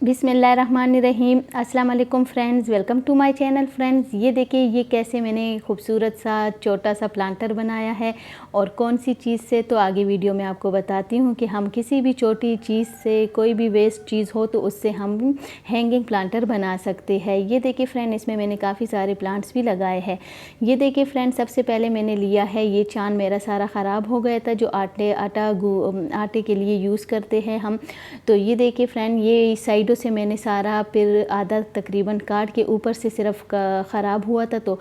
बिस्मिल्लाहिर्रहमानिर्रहीम। अस्सलाम वालेकुम friends, welcome to my channel friends. ये देखिए ये कैसे मैंने खूबसूरत सा छोटा सा प्लांटर बनाया है और कौन सी चीज़ से, तो आगे वीडियो में आपको बताती हूँ कि हम किसी भी छोटी चीज़ से, कोई भी वेस्ट चीज़ हो तो उससे हम हैंगिंग प्लांटर बना सकते हैं। ये देखिए फ्रेंड, इसमें मैंने काफ़ी सारे प्लांट्स भी लगाए हैं। ये देखिए फ्रेंड, सबसे पहले मैंने लिया है ये चांद, मेरा सारा ख़राब हो गया था जो आटे के लिए यूज़ करते हैं हम। तो ये देखिए फ्रेंड, ये साइडों से मैंने सारा फिर आधा तकरीबन काट के, ऊपर से सिर्फ ख़राब हुआ था तो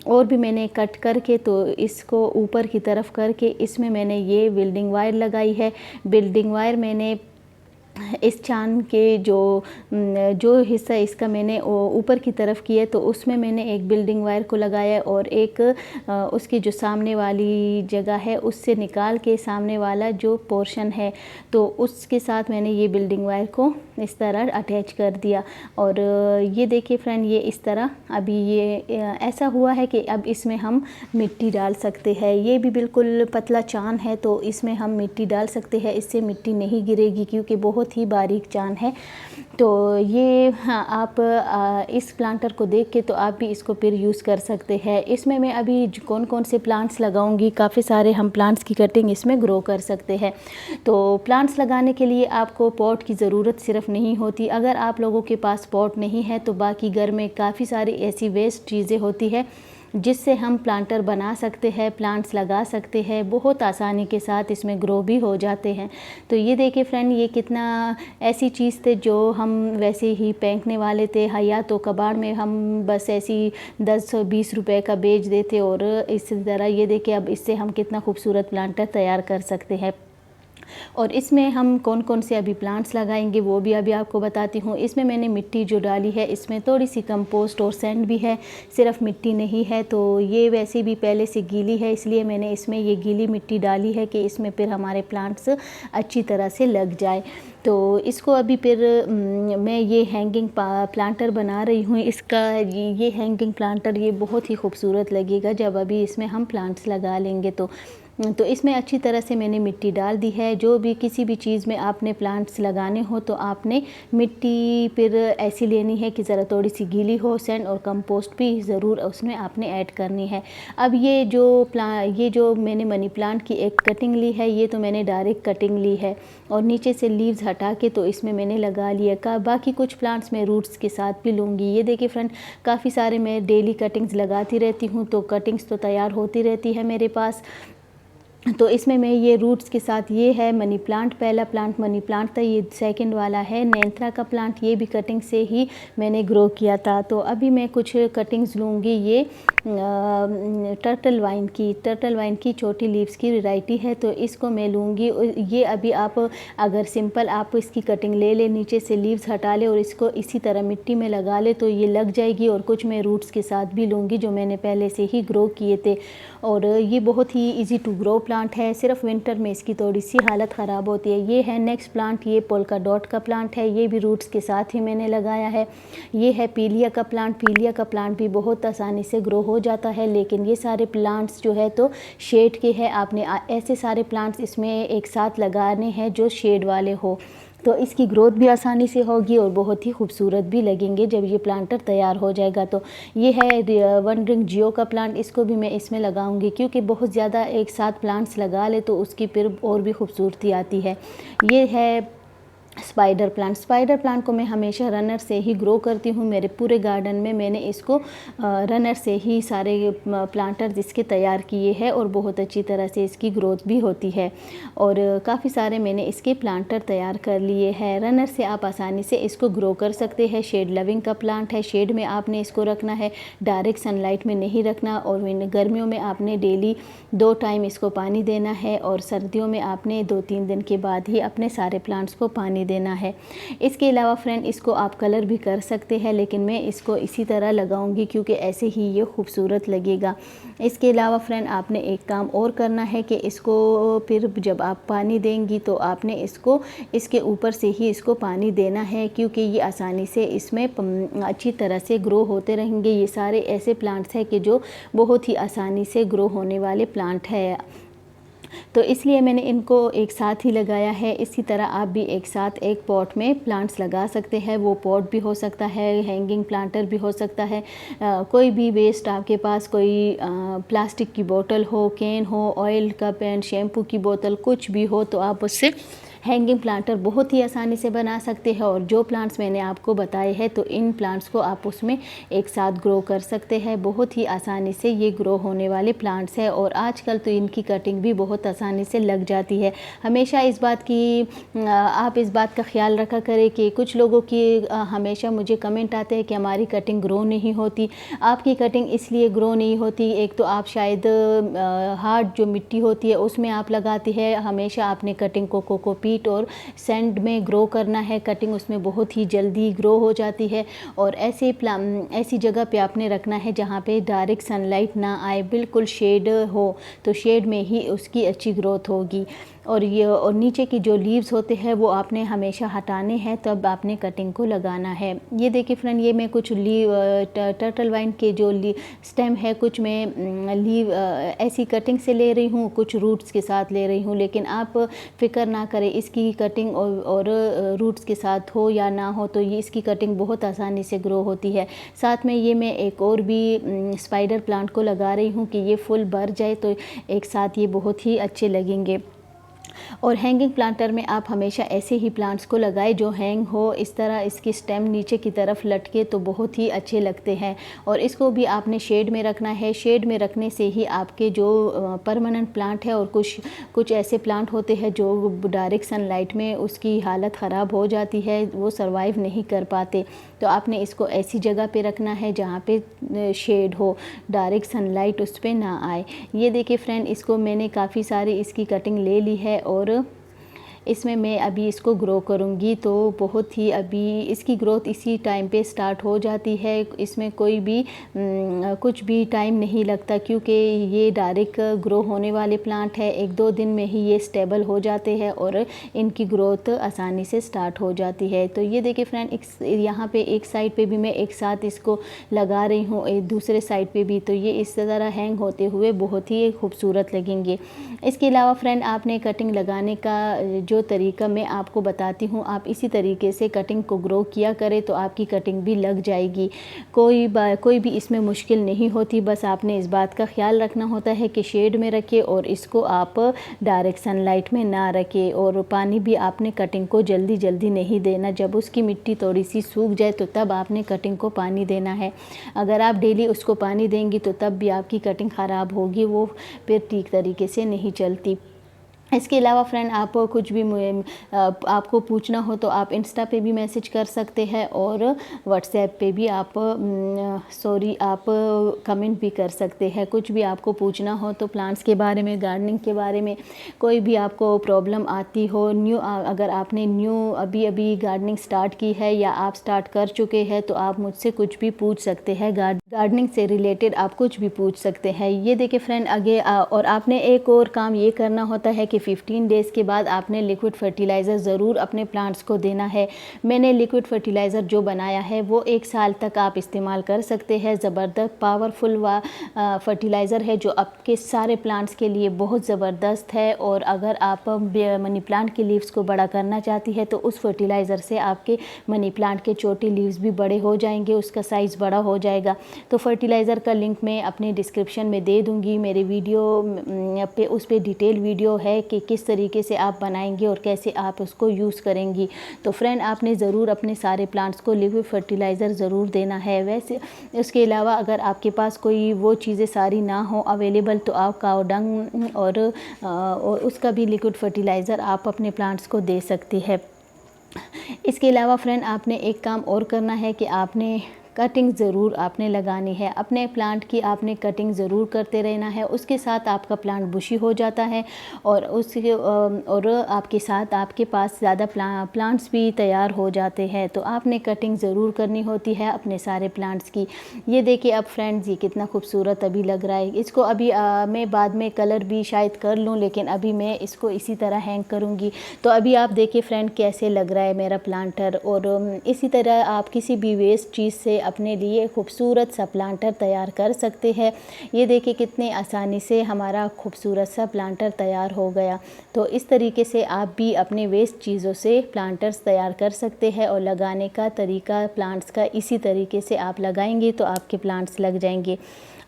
और भी मैंने कट करके तो इसको ऊपर की तरफ करके इसमें मैंने ये बिल्डिंग वायर लगाई है। बिल्डिंग वायर मैंने इस चांद के जो हिस्सा इसका मैंने ऊपर की तरफ किया तो उसमें मैंने एक बिल्डिंग वायर को लगाया और एक उसकी जो सामने वाली जगह है उससे निकाल के सामने वाला जो पोर्शन है तो उसके साथ मैंने ये बिल्डिंग वायर को इस तरह अटैच कर दिया। और ये देखिए फ्रेंड, ये इस तरह अभी ये ऐसा हुआ है कि अब इसमें हम मिट्टी डाल सकते हैं। ये भी बिल्कुल पतला चांद है तो इसमें हम मिट्टी डाल सकते हैं, इससे मिट्टी नहीं गिरेगी क्योंकि बहुत ही बारीक चांद है। तो ये हाँ, आप इस प्लांटर को देख के तो आप भी इसको फिर यूज़ कर सकते हैं। इसमें मैं अभी कौन कौन से प्लांट्स लगाऊंगी, काफ़ी सारे हम प्लांट्स की कटिंग इसमें ग्रो कर सकते हैं। तो प्लांट्स लगाने के लिए आपको पॉट की ज़रूरत सिर्फ नहीं होती। अगर आप लोगों के पास पॉट नहीं है तो बाकी घर में काफ़ी सारी ऐसी वेस्ट चीज़ें होती है जिससे हम प्लांटर बना सकते हैं, प्लांट्स लगा सकते हैं, बहुत आसानी के साथ इसमें ग्रो भी हो जाते हैं। तो ये देखिए फ्रेंड, ये कितना ऐसी चीज़ थे जो हम वैसे ही फेंकने वाले थे, या तो कबाड़ में हम बस ऐसी 10-20 रुपए का बेच देते। और इस तरह ये देखिए अब इससे हम कितना खूबसूरत प्लांटर तैयार कर सकते हैं। और इसमें हम कौन कौन से अभी प्लांट्स लगाएंगे वो भी अभी आपको बताती हूँ। इसमें मैंने मिट्टी जो डाली है इसमें थोड़ी सी कंपोस्ट और सैंड भी है, सिर्फ मिट्टी नहीं है। तो ये वैसे भी पहले से गीली है इसलिए मैंने इसमें ये गीली मिट्टी डाली है कि इसमें फिर हमारे प्लांट्स अच्छी तरह से लग जाए। तो इसको अभी फिर मैं ये हैंगिंग प्लांटर बना रही हूँ। इसका ये हैंगिंग प्लांटर ये बहुत ही खूबसूरत लगेगा जब अभी इसमें हम प्लांट्स लगा लेंगे। तो इसमें अच्छी तरह से मैंने मिट्टी डाल दी है। जो भी किसी भी चीज़ में आपने प्लांट्स लगाने हो तो आपने मिट्टी फिर ऐसी लेनी है कि ज़रा थोड़ी सी गीली हो, सैंड और कंपोस्ट भी ज़रूर उसमें आपने ऐड करनी है। अब ये जो मैंने मनी प्लांट की एक कटिंग ली है, ये तो मैंने डायरेक्ट कटिंग ली है और नीचे से लीव्स हटा के तो इसमें मैंने लगा लिया। बाकी कुछ प्लांट्स मैं रूट्स के साथ भी लूँगी। ये देखिए फ्रेंड, काफ़ी सारे मैं डेली कटिंग्स लगाती रहती हूँ तो कटिंग्स तो तैयार होती रहती है मेरे पास। तो इसमें मैं ये रूट्स के साथ, ये है मनी प्लांट, पहला प्लांट मनी प्लांट था, ये सेकंड वाला है नेंथरा का प्लांट, ये भी कटिंग से ही मैंने ग्रो किया था। तो अभी मैं कुछ कटिंग्स लूँगी। ये टर्टल वाइन की छोटी लीव्स की वैरायटी है तो इसको मैं लूँगी। ये अभी आप अगर सिंपल आप इसकी कटिंग ले ले, नीचे से लीव्स हटा ले और इसको इसी तरह मिट्टी में लगा ले तो ये लग जाएगी। और कुछ मैं रूट्स के साथ भी लूँगी जो मैंने पहले से ही ग्रो किए थे। और ये बहुत ही ईजी टू ग्रो प्लांट है, सिर्फ विंटर में इसकी थोड़ी सी हालत ख़राब होती है। ये है नेक्स्ट प्लांट, ये पोल्का डॉट का प्लांट है, ये भी रूट्स के साथ ही मैंने लगाया है। ये है पीलिया का प्लांट भी बहुत आसानी से ग्रो हो जाता है। लेकिन ये सारे प्लांट्स जो है तो शेड के हैं, आपने ऐसे सारे प्लांट्स इसमें एक साथ लगाने हैं जो शेड वाले हो तो इसकी ग्रोथ भी आसानी से होगी और बहुत ही खूबसूरत भी लगेंगे जब ये प्लांटर तैयार हो जाएगा। तो ये है वंडरिंग जियो का प्लांट, इसको भी मैं इसमें लगाऊंगी क्योंकि बहुत ज़्यादा एक साथ प्लांट्स लगा ले तो उसकी फिर और भी खूबसूरती आती है। ये है स्पाइडर प्लांट को मैं हमेशा रनर से ही ग्रो करती हूँ। मेरे पूरे गार्डन में मैंने इसको रनर से ही सारे प्लांटर्स इसके तैयार किए हैं और बहुत अच्छी तरह से इसकी ग्रोथ भी होती है। और काफ़ी सारे मैंने इसके प्लांटर तैयार कर लिए हैं। रनर से आप आसानी से इसको ग्रो कर सकते हैं। शेड लविंग का प्लांट है, शेड में आपने इसको रखना है, डायरेक्ट सनलाइट में नहीं रखना। और गर्मियों में आपने डेली 2 टाइम इसको पानी देना है और सर्दियों में आपने 2-3 दिन के बाद ही अपने सारे प्लांट्स को पानी देना है। इसके अलावा फ्रेंड, इसको आप कलर भी कर सकते हैं लेकिन मैं इसको इसी तरह लगाऊंगी क्योंकि ऐसे ही ये खूबसूरत लगेगा। इसके अलावा फ्रेंड, आपने एक काम और करना है कि इसको फिर जब आप पानी देंगी तो आपने इसको इसके ऊपर से ही इसको पानी देना है क्योंकि ये आसानी से इसमें अच्छी तरह से ग्रो होते रहेंगे। ये सारे ऐसे प्लांट्स हैं कि जो बहुत ही आसानी से ग्रो होने वाले प्लांट है। तो इसलिए मैंने इनको एक साथ ही लगाया है। इसी तरह आप भी एक साथ एक पॉट में प्लांट्स लगा सकते हैं। वो पॉट भी हो सकता है, हैंगिंग प्लांटर भी हो सकता है, कोई भी वेस्ट आपके पास, कोई प्लास्टिक की बोतल हो, कैन हो, ऑयल का पैन, शैम्पू की बोतल, कुछ भी हो तो आप उससे हैंगिंग प्लांटर बहुत ही आसानी से बना सकते हैं। और जो प्लांट्स मैंने आपको बताए हैं तो इन प्लांट्स को आप उसमें एक साथ ग्रो कर सकते हैं। बहुत ही आसानी से ये ग्रो होने वाले प्लांट्स हैं और आजकल तो इनकी कटिंग भी बहुत आसानी से लग जाती है। हमेशा इस बात की आप इस बात का ख्याल रखा करें कि कुछ लोगों की हमेशा मुझे कमेंट आते हैं कि हमारी कटिंग ग्रो नहीं होती। आपकी कटिंग इसलिए ग्रो नहीं होती, एक तो आप शायद हार्ड जो मिट्टी होती है उसमें आप लगाती है। हमेशा आपने कटिंग को कोकोपीट और सैंड में ग्रो करना है। कटिंग उसमें बहुत ही जल्दी ग्रो हो जाती है। और ऐसी जगह पे आपने रखना है जहाँ पे डायरेक्ट सनलाइट ना आए, बिल्कुल शेड हो, तो शेड में ही उसकी अच्छी ग्रोथ होगी। और नीचे की जो लीव्स होते हैं वो आपने हमेशा हटाने हैं, तब आपने कटिंग को लगाना है। ये देखिए फ्रेंड, ये मैं कुछ टर्टल वाइन के जो स्टेम है, कुछ मैं लीव ऐसी कटिंग से ले रही हूँ, कुछ रूट्स के साथ ले रही हूँ। लेकिन आप फिक्र ना करें, इसकी कटिंग और रूट्स के साथ हो या ना हो, तो ये इसकी कटिंग बहुत आसानी से ग्रो होती है। साथ में ये मैं एक और भी स्पाइडर प्लांट को लगा रही हूँ कि ये फुल भर जाए तो एक साथ ये बहुत ही अच्छे लगेंगे। और हैंगिंग प्लांटर में आप हमेशा ऐसे ही प्लांट्स को लगाएं जो हैंग हो, इस तरह इसकी स्टेम नीचे की तरफ लटके तो बहुत ही अच्छे लगते हैं। और इसको भी आपने शेड में रखना है। शेड में रखने से ही आपके जो परमानेंट प्लांट है, और कुछ ऐसे प्लांट होते हैं जो डायरेक्ट सनलाइट में उसकी हालत ख़राब हो जाती है, वो सर्वाइव नहीं कर पाते। तो आपने इसको ऐसी जगह पे रखना है जहाँ पे शेड हो, डायरेक्ट सनलाइट उस पर ना आए। ये देखिए फ्रेंड, इसको मैंने काफ़ी सारी इसकी कटिंग ले ली है और इसमें मैं अभी इसको ग्रो करूँगी। तो बहुत ही अभी इसकी ग्रोथ इसी टाइम पे स्टार्ट हो जाती है। इसमें कोई भी कुछ भी टाइम नहीं लगता, क्योंकि ये डायरेक्ट ग्रो होने वाले प्लांट है। 1-2 दिन में ही ये स्टेबल हो जाते हैं और इनकी ग्रोथ आसानी से स्टार्ट हो जाती है। तो ये देखिए फ्रेंड, यहाँ पे एक साइड पे भी मैं एक साथ इसको लगा रही हूँ, एक दूसरे साइड पे भी, तो ये इस तरह हैंग होते हुए बहुत ही खूबसूरत लगेंगे। इसके अलावा फ्रेंड, आपने कटिंग लगाने का जो तरीका मैं आपको बताती हूँ, आप इसी तरीके से कटिंग को ग्रो किया करें तो आपकी कटिंग भी लग जाएगी। कोई भी इसमें मुश्किल नहीं होती। बस आपने इस बात का ख्याल रखना होता है कि शेड में रखें और इसको आप डायरेक्ट सनलाइट में ना रखें। और पानी भी आपने कटिंग को जल्दी जल्दी नहीं देना। जब उसकी मिट्टी थोड़ी सी सूख जाए तो तब आपने कटिंग को पानी देना है। अगर आप डेली उसको पानी देंगी तो तब भी आपकी कटिंग ख़राब होगी, वो फिर ठीक तरीके से नहीं चलती। इसके अलावा फ्रेंड, आप कुछ भी आपको पूछना हो तो आप इंस्टा पे भी मैसेज कर सकते हैं और व्हाट्सएप पे भी आप आप कमेंट भी कर सकते हैं। कुछ भी आपको पूछना हो तो प्लांट्स के बारे में, गार्डनिंग के बारे में, कोई भी आपको प्रॉब्लम आती हो, अगर आपने अभी अभी गार्डनिंग स्टार्ट की है या आप स्टार्ट कर चुके हैं तो आप मुझसे कुछ भी पूछ सकते हैं। गार्डनिंग से रिलेटेड आप कुछ भी पूछ सकते हैं। ये देखिए फ्रेंड, आगे और आपने एक और काम ये करना होता है कि 15 डेज़ के बाद आपने लिक्विड फर्टिलाइज़र ज़रूर अपने प्लांट्स को देना है। मैंने लिक्विड फर्टिलाइज़र जो बनाया है वो 1 साल तक आप इस्तेमाल कर सकते हैं। ज़बरदस्त पावरफुल फर्टिलाइज़र है जो आपके सारे प्लांट्स के लिए बहुत ज़बरदस्त है। और अगर आप मनी प्लांट के लीव्स को बड़ा करना चाहती है तो उस फर्टिलाइज़र से आपके मनी प्लांट के छोटे लीव्स भी बड़े हो जाएंगे, उसका साइज़ बड़ा हो जाएगा। तो फर्टिलाइज़र का लिंक मैं अपने डिस्क्रिप्शन में दे दूँगी। मेरे वीडियो पे उस पर डिटेल वीडियो है कि किस तरीके से आप बनाएंगे और कैसे आप उसको यूज़ करेंगी। तो फ्रेंड, आपने ज़रूर अपने सारे प्लांट्स को लिक्विड फर्टिलाइज़र ज़रूर देना है। वैसे उसके अलावा अगर आपके पास कोई वो चीज़ें सारी ना हो अवेलेबल तो आप काऊ डंग और उसका भी लिक्विड फर्टिलाइज़र आप अपने प्लांट्स को दे सकती है। इसके अलावा फ्रेंड, आपने एक काम और करना है कि आपने कटिंग ज़रूर आपने लगानी है। अपने प्लांट की आपने कटिंग ज़रूर करते रहना है। उसके साथ आपका प्लांट बुशी हो जाता है और आपके साथ आपके पास ज़्यादा प्लांट्स भी तैयार हो जाते हैं। तो आपने कटिंग ज़रूर करनी होती है अपने सारे प्लांट्स की। ये देखिए अब फ्रेंड्स, ये कितना खूबसूरत अभी लग रहा है। इसको अभी मैं बाद में कलर भी शायद कर लूँ, लेकिन अभी मैं इसको इसी तरह हैंग करूँगी। तो अभी आप देखिए फ्रेंड कैसे लग रहा है मेरा प्लांटर। और इसी तरह आप किसी भी वेस्ट चीज़ से अपने लिए खूबसूरत सा प्लांटर तैयार कर सकते हैं। ये देखिए कितने आसानी से हमारा खूबसूरत सा प्लांटर तैयार हो गया। तो इस तरीके से आप भी अपने वेस्ट चीज़ों से प्लांटर्स तैयार कर सकते हैं और लगाने का तरीका प्लांट्स का इसी तरीके से आप लगाएंगे तो आपके प्लांट्स लग जाएंगे।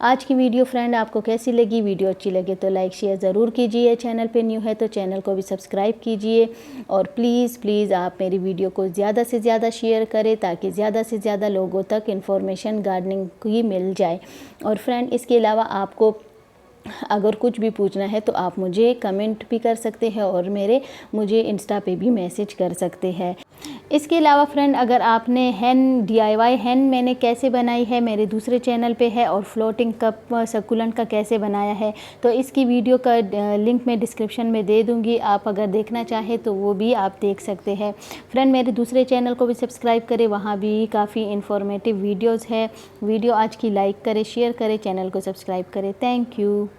आज की वीडियो फ्रेंड आपको कैसी लगी? वीडियो अच्छी लगे तो लाइक शेयर ज़रूर कीजिए। चैनल पे न्यू है तो चैनल को भी सब्सक्राइब कीजिए और प्लीज़ आप मेरी वीडियो को ज़्यादा से ज़्यादा शेयर करें ताकि ज़्यादा से ज़्यादा लोगों तक इन्फॉर्मेशन गार्डनिंग की मिल जाए। और फ्रेंड इसके अलावा आपको अगर कुछ भी पूछना है तो आप मुझे कमेंट भी कर सकते हैं और मुझे इंस्टा पे भी मैसेज कर सकते हैं। इसके अलावा फ्रेंड अगर आपने DIY हैन मैंने कैसे बनाई है मेरे दूसरे चैनल पे है और फ्लोटिंग कप सक्कुलेंट का कैसे बनाया है तो इसकी वीडियो का लिंक मैं डिस्क्रिप्शन में दे दूँगी। आप अगर देखना चाहें तो वो भी आप देख सकते हैं। फ्रेंड मेरे दूसरे चैनल को भी सब्सक्राइब करें, वहाँ भी काफ़ी इन्फॉर्मेटिव वीडियोज़ है। वीडियो आज की लाइक करें, शेयर करें, चैनल को सब्सक्राइब करें। Thank you.